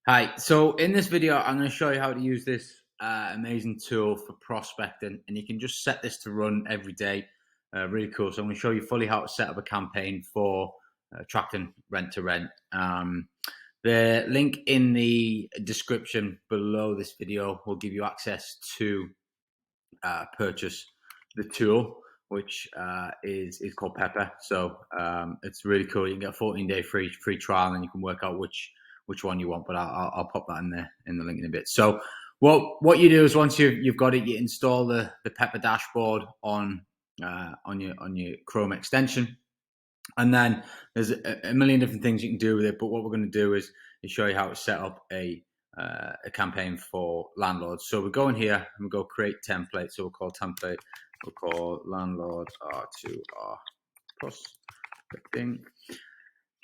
Hi, so in this video, I'm going to show you how to use this amazing tool for prospecting, and you can just set this to run every day. Really cool. So I'm going to show you fully how to set up a campaign for attracting rent to rent. The link in the description below this video will give you access to purchase the tool, which is called Pepper. So it's really cool. You can get a 14-day free trial, and you can work out which one you want. But I'll pop that in the link in a bit. So what you do is once you've got it, you install the Pepper dashboard on your Chrome extension. And then there's a million different things you can do with it. But what we're going to do is show you how to set up a campaign for landlords. So we go in here and we go create template. So we'll call template, we'll call landlord R2R prospecting.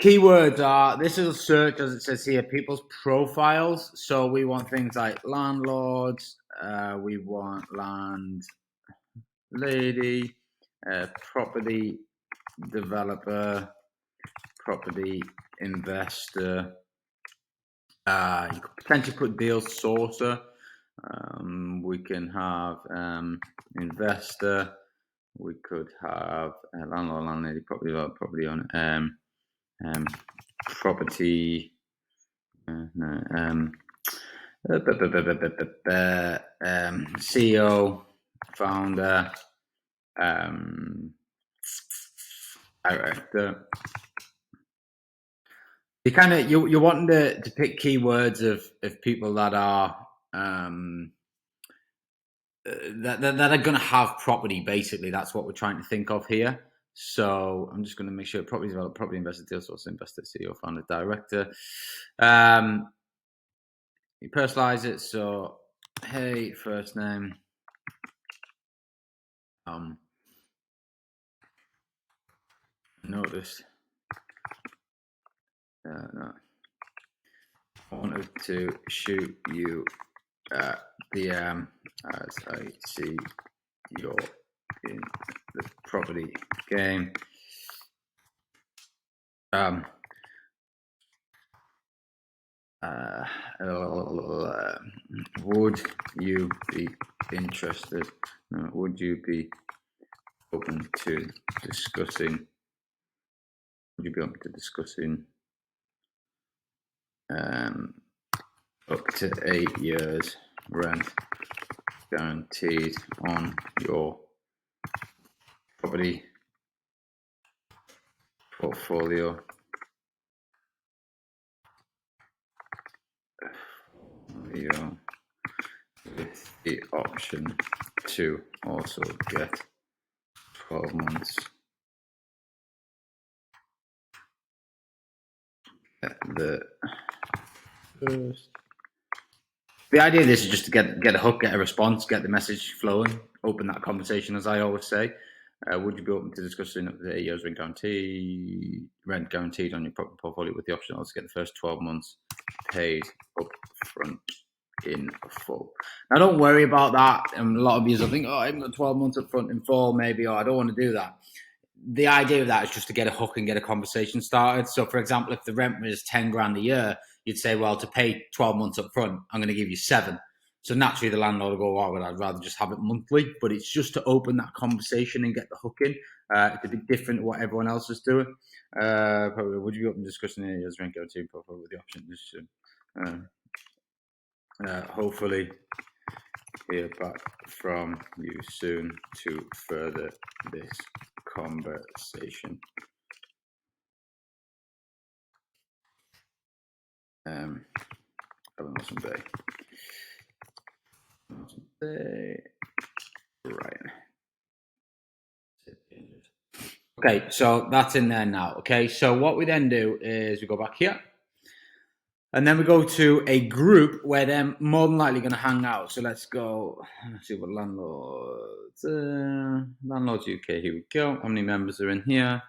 Keywords are, this is a search, as it says here, people's profiles. So we want things like landlords, we want landlady, property developer, property investor. You could potentially put deal sourcer. We can have investor. We could have landlord, landlady, property owner, property. CEO, founder, director. You kind of you're wanting to pick keywords of people that are that are going to have property. Basically, that's what we're trying to think of here. So I'm just going to make sure property developer, property investor, deal source, investor, CEO, founder, director. You personalize it. So hey, first name. Notice. No. I wanted to shoot you DM as I see you're in the property game. Would you be interested? Would you be open to discussing? Would you be open to discussing up to 8 years rent guaranteed on your property portfolio? With the option to also get 12 months at the first. The idea of this is just to get a hook, get a response, get the message flowing, open that conversation, as I always say. Would you be open to discussing up to 8 years rent guaranteed on your property portfolio with the option also get the first 12 months paid up front in full? Now, don't worry about that. And a lot of you will think, oh, I haven't got 12 months up front in full, maybe, or I don't want to do that. The idea of that is just to get a hook and get a conversation started. So, for example, if the rent was 10 grand a year, you'd say, well, to pay 12 months up front, I'm going to give you 7. So naturally, the landlord will go, "Why would I'd rather just have it monthly?" But it's just to open that conversation and get the hook in. It's a bit different to what everyone else is doing. Probably, would you be open to discussing any years rent guarantee profile with the option? Hopefully, hear back from you soon to further this conversation. Have an awesome day. Right. Okay, so that's in there now. Okay, so what we then do is we go back here. And then we go to a group where they're more than likely going to hang out. So let's go, let's see what landlords, landlords UK, here we go. How many members are in here?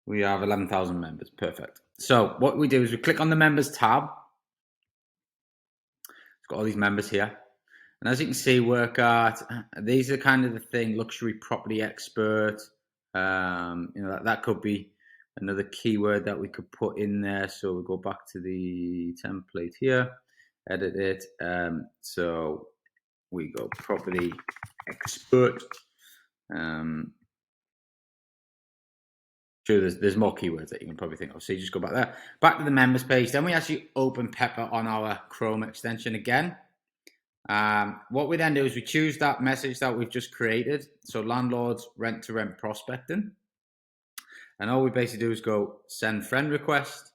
We have 11,000 members, perfect. So what we do is we click on the members tab. It's got all these members here. And as you can see, work at, these are kind of the thing, luxury property expert. You know, that could be another keyword that we could put in there. So we'll go back to the template here, edit it. So we go property expert. Sure, there's more keywords that you can probably think of. So you just go back there, back to the members page. Then we actually open Pepper on our Chrome extension again. What we then do is we choose that message that we've just created. So landlords rent to rent prospecting. And all we basically do is go send friend request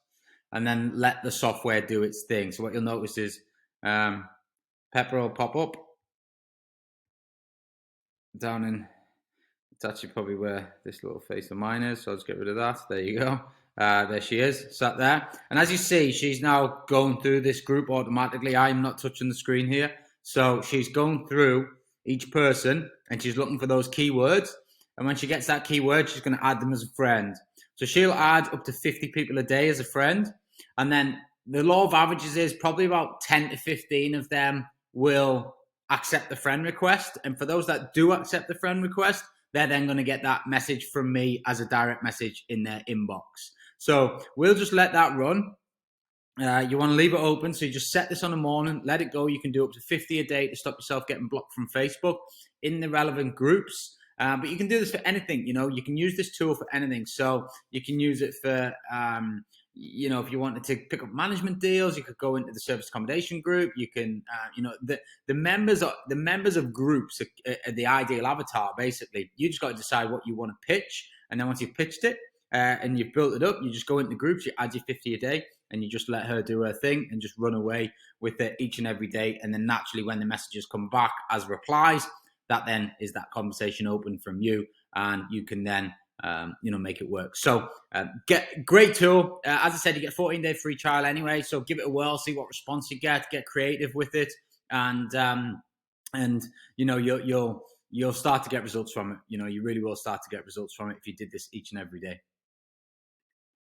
and then let the software do its thing. So what you'll notice is Pepper will pop up down in, it's actually probably where this little face of mine is. So I'll just get rid of that. There you go. There she is, sat there. And as you see, she's now going through this group automatically. I'm not touching the screen here. So she's going through each person and she's looking for those keywords. And when she gets that keyword, she's going to add them as a friend. So she'll add up to 50 people a day as a friend. And then the law of averages is probably about 10 to 15 of them will accept the friend request. And for those that do accept the friend request, they're then going to get that message from me as a direct message in their inbox. So we'll just let that run. You want to leave it open. So you just set this on the morning, let it go. You can do up to 50 a day to stop yourself getting blocked from Facebook in the relevant groups. But you can do this for anything. You can use this tool for anything. So you can use it for, if you wanted to pick up management deals, you could go into the service accommodation group. You can, the members of groups are the ideal avatar. Basically, you just got to decide what you want to pitch, and then once you've pitched it and you've built it up, you just go into the groups. You add your 50 a day, and you just let her do her thing and just run away with it each and every day. And then naturally, when the messages come back as replies, that then is that conversation open from you, and you can then make it work. So get great tool. As I said, you get 14-day free trial anyway. So give it a whirl, see what response you get creative with it, and you'll start to get results from it. You really will start to get results from it if you did this each and every day.